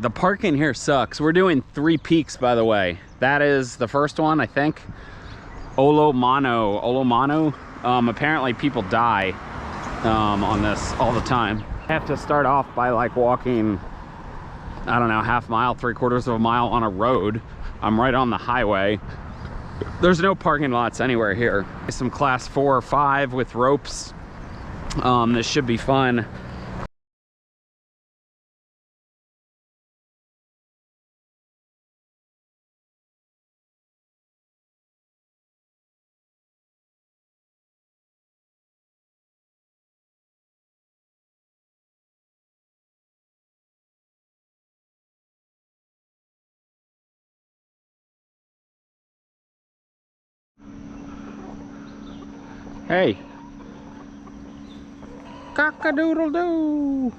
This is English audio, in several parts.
The parking here sucks. We're doing 3 peaks, by the way. That is the first one, I think. Olomana. Apparently people die on this all the time. I have to start off by like walking, I don't know, half mile, 3/4 of a mile on a road. I'm right on the highway. There's no parking lots anywhere here. Some class 4 or 5 with ropes. This should be fun. Hey, cock-a-doodle-doo.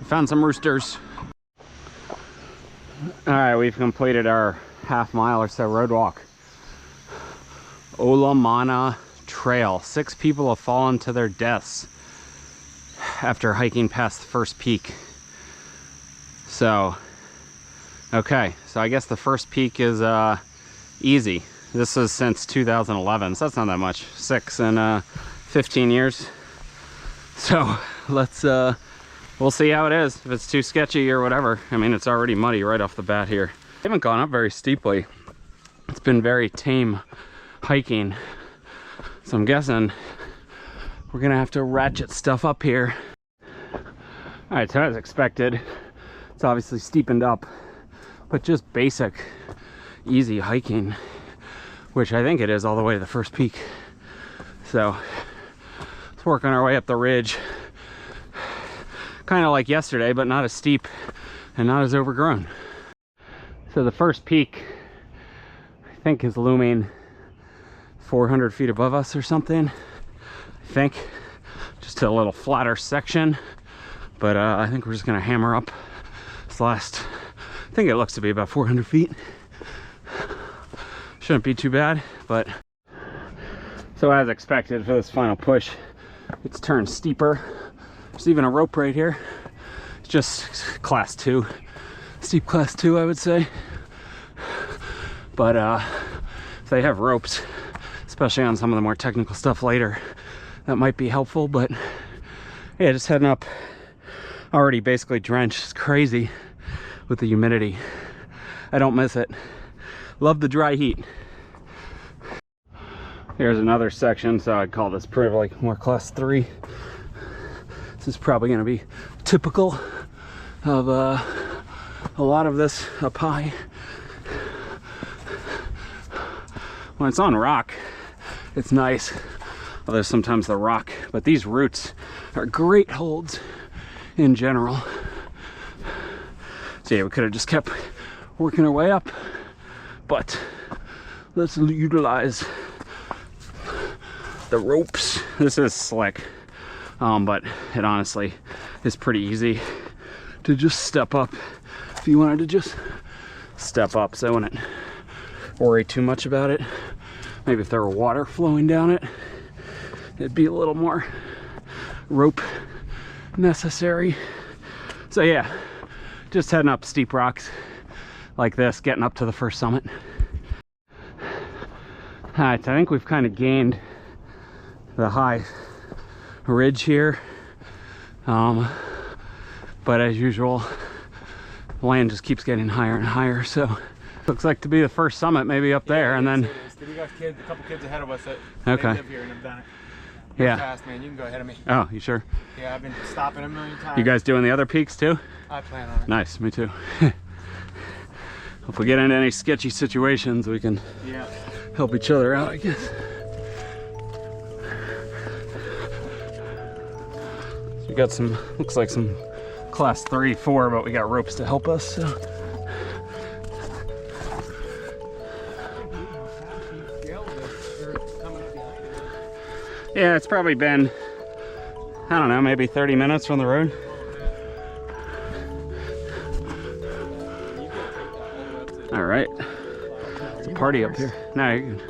Found some roosters. All right, we've completed our half mile or so road walk. Olomana Trail. 6 people have fallen to their deaths after hiking past the first peak. So, okay, so I guess the first peak is easy. This is since 2011, so that's not that much. 6 in 15 years. So let's, we'll see how it is. If it's too sketchy or whatever. I mean, it's already muddy right off the bat here. I haven't gone up very steeply. It's been very tame hiking. So I'm guessing we're gonna have to ratchet stuff up here. All right, so as expected, it's obviously steepened up, but just basic, easy hiking, which I think it is all the way to the first peak. So let's work on our way up the ridge. Kind of like yesterday, but not as steep and not as overgrown. So the first peak, I think, is looming 400 feet above us or something. I think just a little flatter section, but I think we're just gonna hammer up this last, I think it looks to be about 400 feet. Shouldn't be too bad, but so as expected for this final push, it's turned steeper. There's even a rope right here. It's just class 2, steep class 2, I would say. But if they have ropes, especially on some of the more technical stuff later, that might be helpful. But yeah, just heading up, already basically drenched. It's crazy with the humidity. I don't miss it. Love the dry heat. Here's another section, so I'd call this probably like more class 3. This is probably going to be typical of a lot of this up high. When it's on rock, it's nice. Although sometimes the rock, but these roots are great holds in general. So yeah, we could have just kept working our way up, but let's utilize the ropes. This is slick, but it honestly is pretty easy to just step up if you wanted to just step up. So I wouldn't worry too much about it. Maybe if there were water flowing down it, it'd be a little more rope necessary. So yeah, just heading up steep rocks like this, getting up to the first summit. All right, so I think we've kind of gained the high ridge here, but as usual, the land just keeps getting higher and higher. So looks like to be the first summit, maybe up there, and then we got kids, a couple kids ahead of us that okay. live here and have done it. You're yeah, fast, man. You can go ahead of me. Oh, you sure? Yeah, I've been stopping a million times. You guys doing the other peaks too? I plan on it. Nice, me too. If we get into any sketchy situations, we can help each other out, I guess. So we got some, looks like some class 3, 4, but we got ropes to help us. So. Yeah, it's probably been, I don't know, maybe 30 minutes from the road. All right, it's a party up here. No, you're good.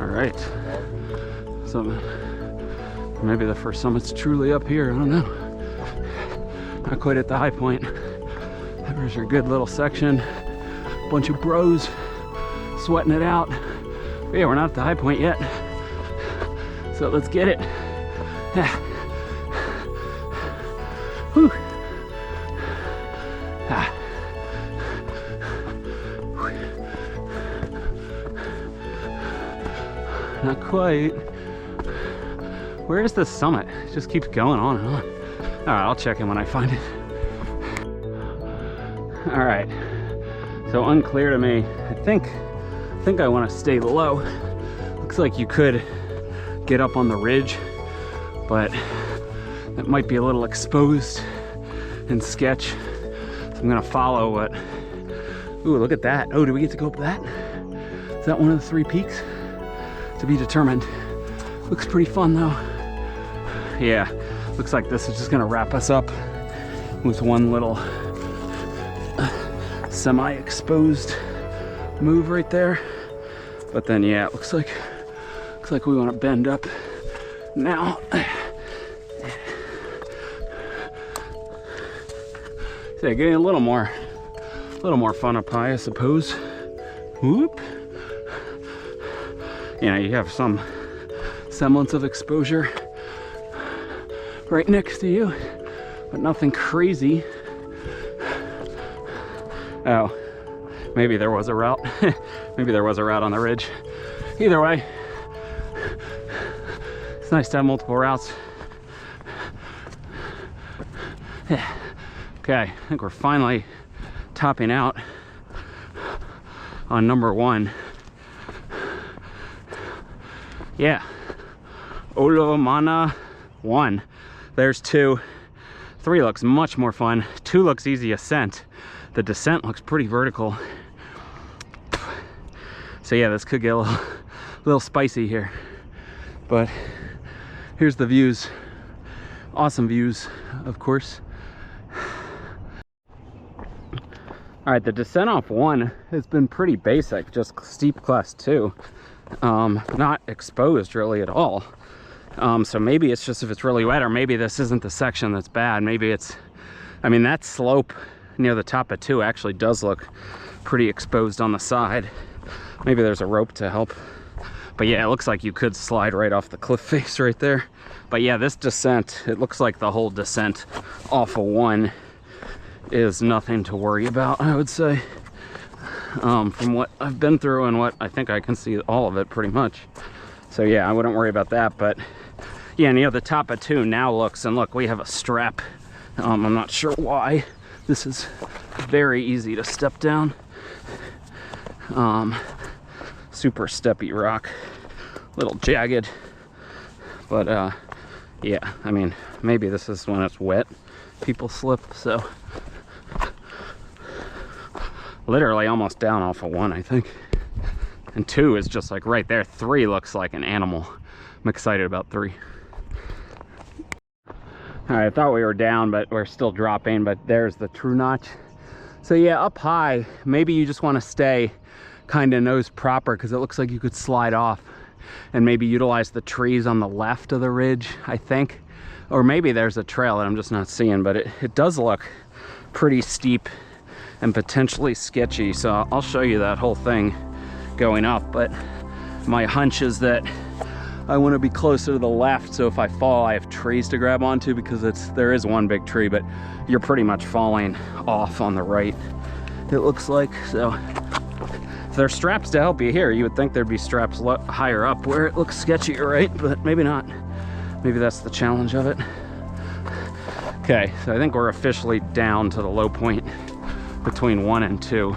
All right. So maybe the first summit's truly up here. I don't know. Not quite at the high point. There's your good little section. Bunch of bros sweating it out. But yeah, we're not at the high point yet. So let's get it. Yeah. Whew. Ah. Not quite. Where is the summit? It just keeps going on and on. All right, I'll check in when I find it. All right, so unclear to me. I think I want to stay low. Looks like you could get up on the ridge, but that might be a little exposed and sketch. So I'm gonna follow what, ooh, look at that. Oh, do we get to go up that? Is that one of the 3 peaks? To be determined. Looks pretty fun though. Yeah, looks like this is just gonna wrap us up with one little semi-exposed move right there. But then yeah, it looks like we want to bend up now. So getting a little more fun up high, I suppose. Whoop. You know, you have some semblance of exposure right next to you, but nothing crazy. Oh, maybe there was a route. Maybe there was a route on the ridge. Either way, it's nice to have multiple routes. Okay, I think we're finally topping out on number 1. Yeah, Olomana 1. There's 2. 3 looks much more fun. 2 looks easy ascent. The descent looks pretty vertical. So yeah, this could get a little spicy here. But here's the views. Awesome views, of course. All right, the descent off 1 has been pretty basic, just steep class 2. Not exposed really at all. So maybe it's just if it's really wet, or maybe this isn't the section that's bad. Maybe it's, I mean, that slope near the top of 2 actually does look pretty exposed on the side. Maybe there's a rope to help. But yeah, it looks like you could slide right off the cliff face right there. But yeah, this descent, it looks like the whole descent off of 1 is nothing to worry about, I would say. From what I've been through and what I think I can see all of it pretty much. So yeah, I wouldn't worry about that. But yeah, and you know, the top of 2 now looks, and look, we have a strap. I'm not sure why. This is very easy to step down. Super steppy rock, little jagged. But yeah, I mean, maybe this is when it's wet, people slip, so. Literally almost down off of 1, I think. And 2 is just like right there. 3 looks like an animal. I'm excited about 3. All right, I thought we were down, but we're still dropping, but there's the true notch. So yeah, up high, maybe you just want to stay kind of nose proper, because it looks like you could slide off and maybe utilize the trees on the left of the ridge, I think. Or maybe there's a trail that I'm just not seeing, but it does look pretty steep and potentially sketchy. So I'll show you that whole thing going up, but my hunch is that I want to be closer to the left, so if I fall, I have trees to grab onto, because there is one big tree, but you're pretty much falling off on the right, it looks like. So if there's straps to help you here, you would think there'd be straps higher up where it looks sketchy, right? But maybe not. Maybe that's the challenge of it. Okay, so I think we're officially down to the low point between 1 and 2.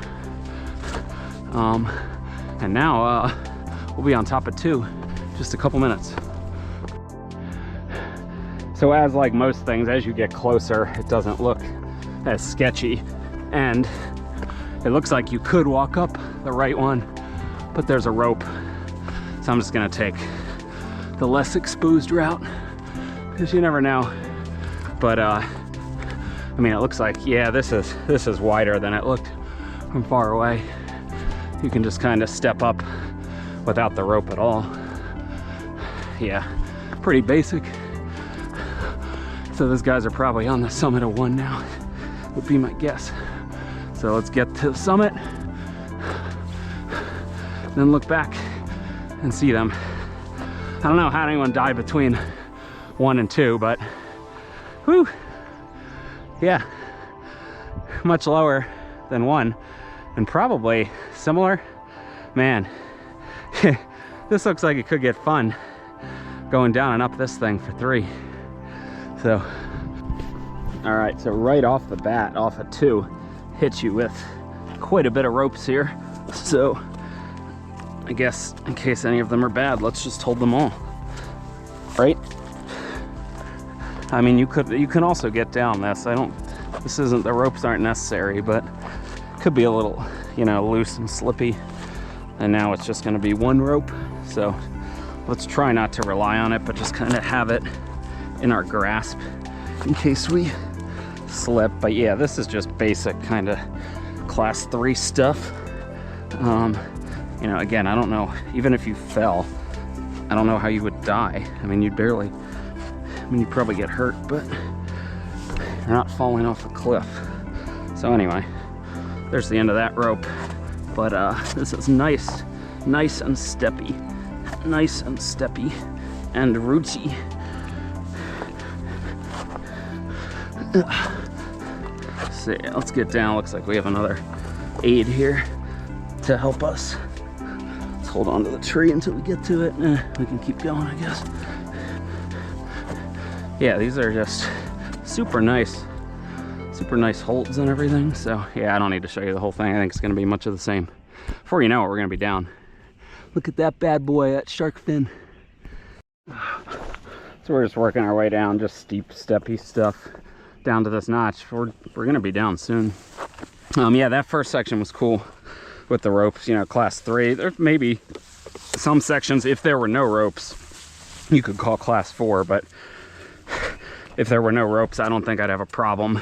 And now we'll be on top of 2. Just a couple minutes. So as like most things, as you get closer, it doesn't look as sketchy, and it looks like you could walk up the right one, but there's a rope. So I'm just gonna take the less exposed route, because you never know. But I mean, it looks like, yeah, this is wider than it looked from far away. You can just kind of step up without the rope at all. yeah, pretty basic. So those guys are probably on the summit of one now, would be my guess. So let's get to the summit, then look back and see them. I don't know how anyone died between 1 and 2, but whew, yeah, much lower than 1 and probably similar. Man, this looks like it could get fun going down and up this thing for 3. So, all right, so right off the bat, off of 2, hits you with quite a bit of ropes here. So I guess in case any of them are bad, let's just hold them all, right? I mean, you can also get down this. The ropes aren't necessary, but could be a little, you know, loose and slippy. And now it's just gonna be 1 rope. So let's try not to rely on it, but just kind of have it in our grasp in case we slip. But yeah, this is just basic kind of class 3 stuff. You know, again, I don't know, even if you fell, I don't know how you would die. I mean, you'd probably get hurt, but you're not falling off a cliff. So anyway, there's the end of that rope. But this is nice and steppy, and rootsy. See, let's get down. Looks like we have another aid here to help us. Let's hold on to the tree until we get to it. We can keep going, I guess. Yeah, these are just super nice holds and everything. So yeah, I don't need to show you the whole thing. I think it's gonna be much of the same. Before you know it, we're gonna be down. Look at that bad boy, that shark fin. So we're just working our way down, just steep, steppy stuff down to this notch. We're gonna be down soon. Yeah, that first section was cool with the ropes, you know, class 3. There may be some sections, if there were no ropes, you could call class 4, but if there were no ropes, I don't think I'd have a problem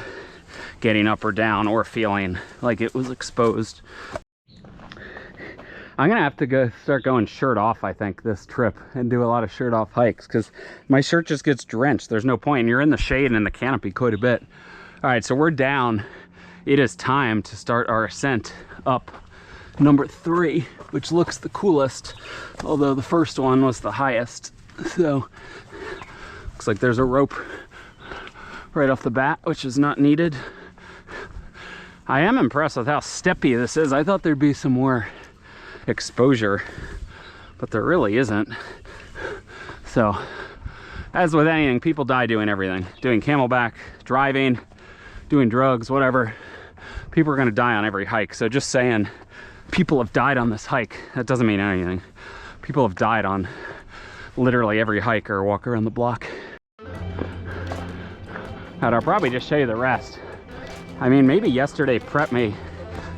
getting up or down or feeling like it was exposed. I'm gonna have to start going shirt off, I think, this trip, and do a lot of shirt off hikes, because my shirt just gets drenched. There's no point, and you're in the shade and in the canopy quite a bit. All right, so we're down. It is time to start our ascent up number 3, which looks the coolest, although the first one was the highest. So looks like there's a rope right off the bat, which is not needed. I am impressed with how steppy this is. I thought there'd be some more exposure, but there really isn't. So as with anything, people die doing everything, doing camelback, driving, doing drugs, whatever. People are going to die on every hike. So just saying people have died on this hike, that doesn't mean anything. People have died on literally every hike or walk around the block. And I'll probably just show you the rest. I mean, maybe yesterday prepped me.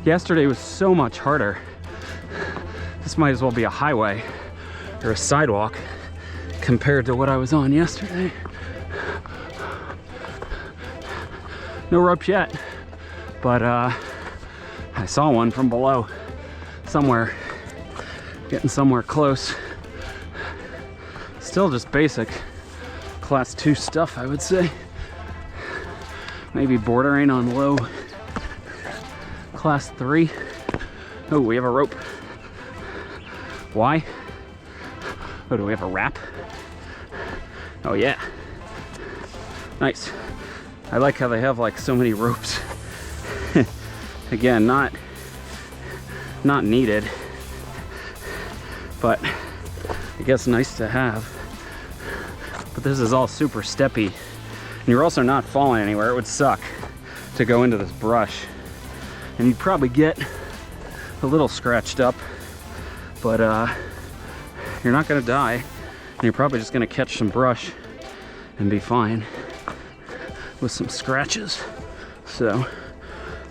Yesterday was so much harder. This might as well be a highway or a sidewalk compared to what I was on yesterday. No ropes yet, but I saw one from below somewhere, getting somewhere close. Still just basic class 2 stuff, I would say. Maybe bordering on low class 3. Oh, we have a rope. Why? Oh, do we have a wrap? Oh yeah. Nice. I like how they have like so many ropes. Again, not needed, but I guess nice to have. But this is all super steppy, and you're also not falling anywhere. It would suck to go into this brush, and you'd probably get a little scratched up, but you're not gonna die, and you're probably just gonna catch some brush and be fine with some scratches. So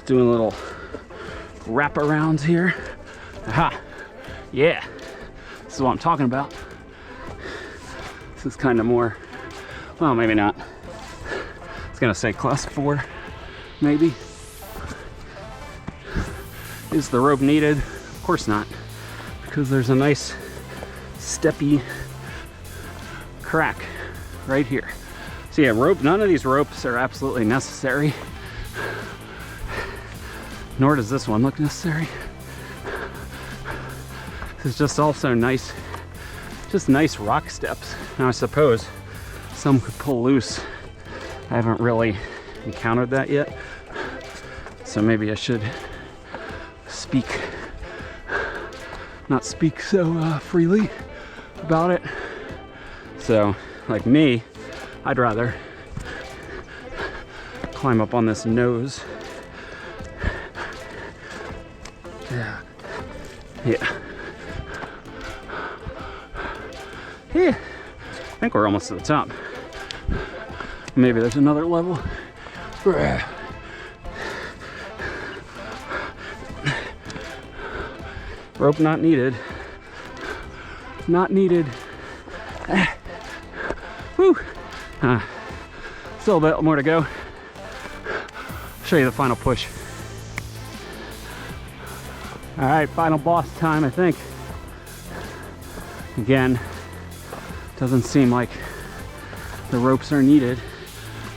doing a little wraparounds here. Aha, yeah, this is what I'm talking about. This is kind of more, well, maybe not. I was gonna say class 4, maybe. Is the rope needed? Of course not, because there's a nice steppy crack right here. So yeah, none of these ropes are absolutely necessary. Nor does this one look necessary. It's just also nice, just nice rock steps. Now I suppose some could pull loose. I haven't really encountered that yet. So maybe I should not speak so freely about it. So like me, I'd rather climb up on this nose. Yeah. I think we're almost to the top. Maybe there's another level. Rope not needed. Not needed. Woo! Still a bit more to go. Show you the final push. All right, final boss time, I think. Again, doesn't seem like the ropes are needed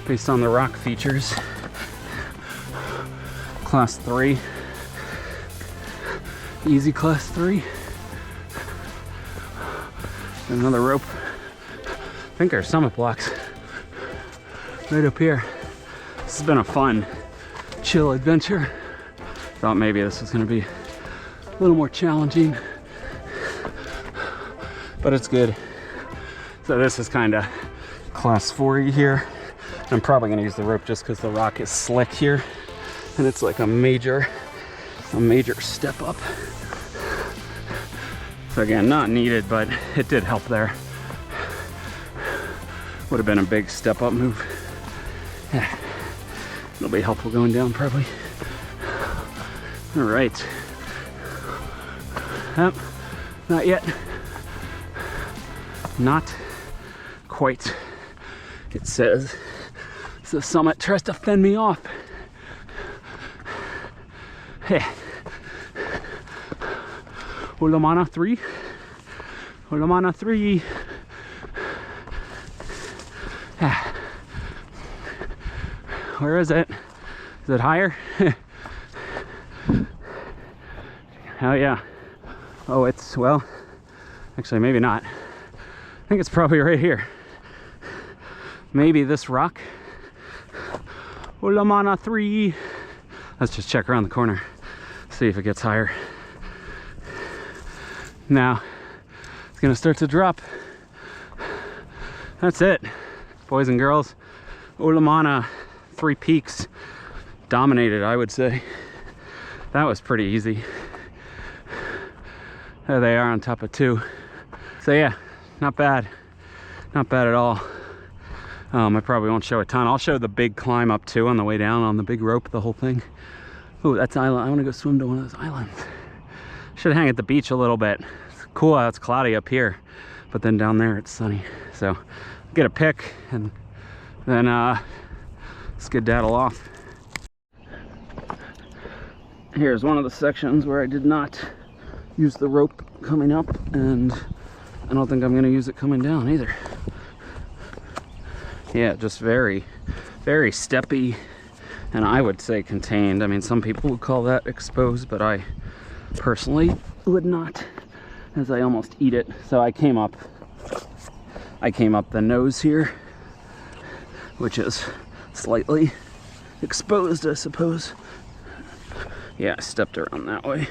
based on the rock features. Class 3. Easy class 3. Another rope. I think our summit blocks right up here. This has been a fun, chill adventure. Thought maybe this was going to be a little more challenging, but it's good. So this is kind of class 4 here. I'm probably going to use the rope just because the rock is slick here, and it's like a major step up. So again, not needed, but it did help there. Would have been a big step up move. Yeah, it'll be helpful going down probably. All right. Not yet. Not quite. It says the summit tries to fend me off. Hey. Olomana 3. Olomana 3. Where is it? Is it higher? Hell yeah. Oh, it's, well, actually maybe not. I think it's probably right here. Maybe this rock. Olomana 3. Let's just check around the corner, see if it gets higher. Now, it's gonna start to drop. That's it, boys and girls. Olomana 3 peaks dominated, I would say. That was pretty easy. There they are on top of 2. So yeah, not bad. Not bad at all. I probably won't show a ton. I'll show the big climb up too on the way down on the big rope, the whole thing. Oh, that's island. I want to go swim to one of those islands. Should hang at the beach a little bit. It's cool how it's cloudy up here, but then down there it's sunny. So get a pic and then skedaddle off. Here's one of the sections where I did not use the rope coming up, and I don't think I'm going to use it coming down either. Yeah, just very, very steppy, and I would say contained. I mean, some people would call that exposed, but I personally would not, as I almost eat it. So I came up the nose here, which is slightly exposed, I suppose. Yeah, I stepped around that way.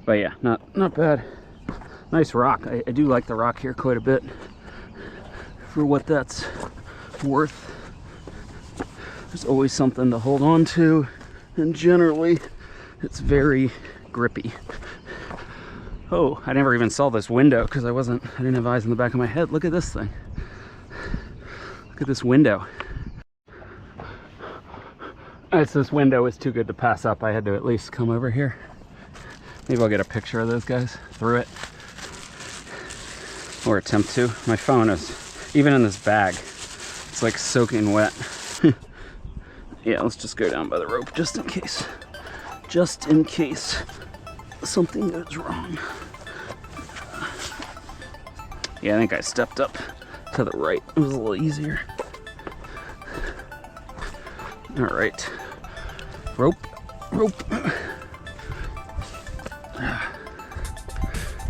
But yeah, not bad. Nice rock. I do like the rock here quite a bit for what that's worth. There's always something to hold on to, and generally it's very grippy. Oh, I never even saw this window because I didn't have eyes in the back of my head. Look at this thing. Look at this window. This window is too good to pass up. I had to at least come over here. Maybe I'll get a picture of those guys through it, or attempt to. My phone is, even in this bag, it's like soaking wet. Yeah, let's just go down by the rope just in case. Just in case something goes wrong. Yeah, I think I stepped up to the right. It was a little easier. All right. Rope.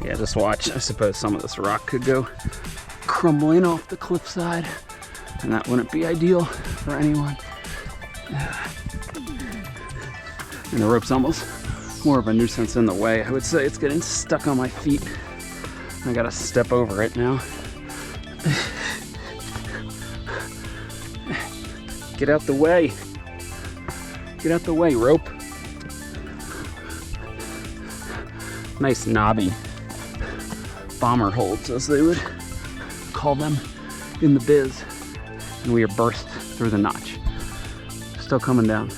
Yeah, just watch. I suppose some of this rock could go crumbling off the cliffside, and that wouldn't be ideal for anyone. And the rope's almost more of a nuisance in the way. I would say it's getting stuck on my feet. I gotta step over it now. Get out the way. Get out the way, rope. Nice knobby bomber holds, as they would call them in the biz. And we are burst through the notch. Still coming down.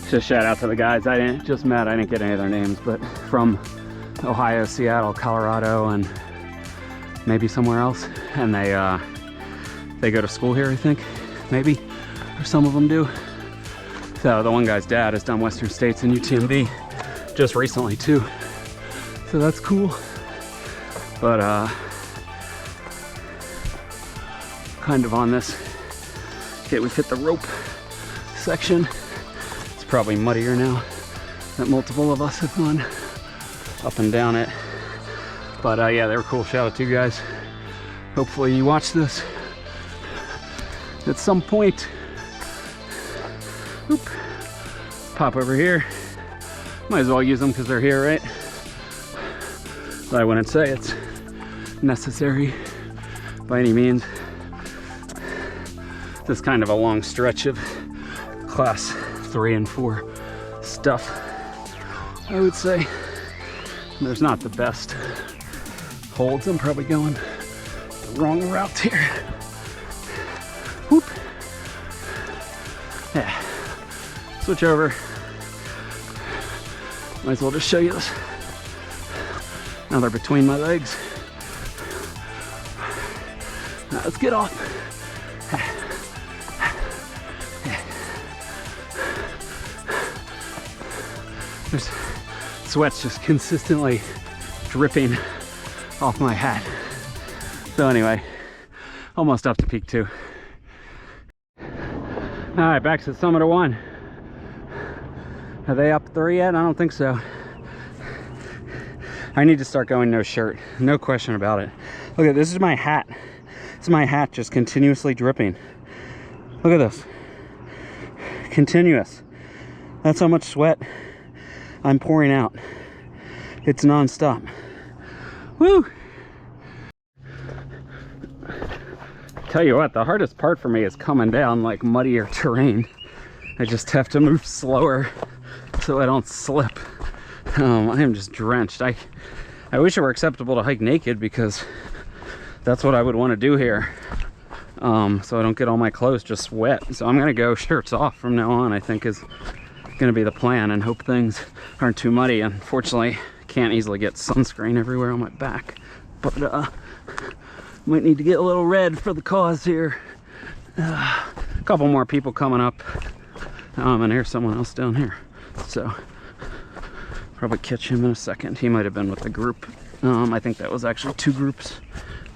Just shout out to the guys I didn't get any of their names, but from Ohio, Seattle, Colorado, and maybe somewhere else. And they go to school here, I think, maybe, or some of them do. So the one guy's dad has done Western States and UTMB just recently too. So that's cool. But kind of on this. Okay, we've hit the rope section. It's probably muddier now that multiple of us have gone up and down it. But yeah, they were cool. Shout out to you guys. Hopefully you watch this at some point. Oop. Pop over here. Might as well use them because they're here, right? But I wouldn't say it's necessary by any means. This is kind of a long stretch of class 3 and 4 stuff, I would say. There's not the best holds. I'm probably going the wrong route here. Whoop. Yeah. Switch over. Might as well just show you this. Now they're between my legs. Now let's get off. There's sweat's just consistently dripping off my hat. So anyway, almost up to peak 2. All right, back to the summit of 1. Are they up 3 yet? I don't think so. I need to start going no shirt, no question about it. Look at this, is my hat. This is my hat just continuously dripping. Look at this, continuous. That's how much sweat I'm pouring out. It's non-stop. Woo! Tell you what, the hardest part for me is coming down like muddier terrain. I just have to move slower so I don't slip. I am just drenched. I wish it were acceptable to hike naked, because that's what I would want to do here. So I don't get all my clothes just wet. So I'm gonna go shirts off from now on, I think is gonna be the plan, and hope things aren't too muddy. Unfortunately, can't easily get sunscreen everywhere on my back, but might need to get a little red for the cause here. A couple more people coming up, and here's someone else down here, so probably catch him in a second. He might have been with the group. I think that was actually 2 groups,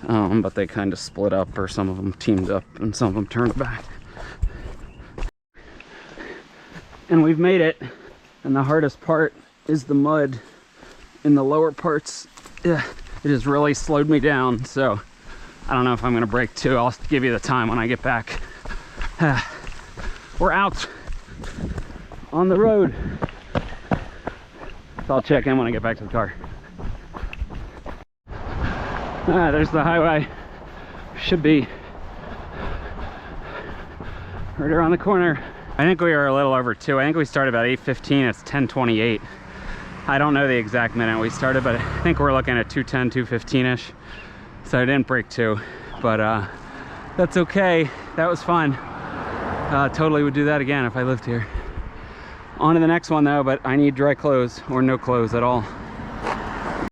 but they kind of split up, or some of them teamed up and some of them turned back. And we've made it, and the hardest part is the mud in the lower parts. It has really slowed me down, so I don't know if I'm gonna break 2. I'll give you the time when I get back. We're out on the road, so I'll check in when I get back to the car. There's the highway. Should be right around the corner. I think we are a little over 2. I think we started about 8:15. It's 10:28. I don't know the exact minute we started, but I think we're looking at 2:10, 2:15-ish. So I didn't break 2, but that's okay. That was fun. Totally would do that again if I lived here. On to the next one though, but I need dry clothes, or no clothes at all.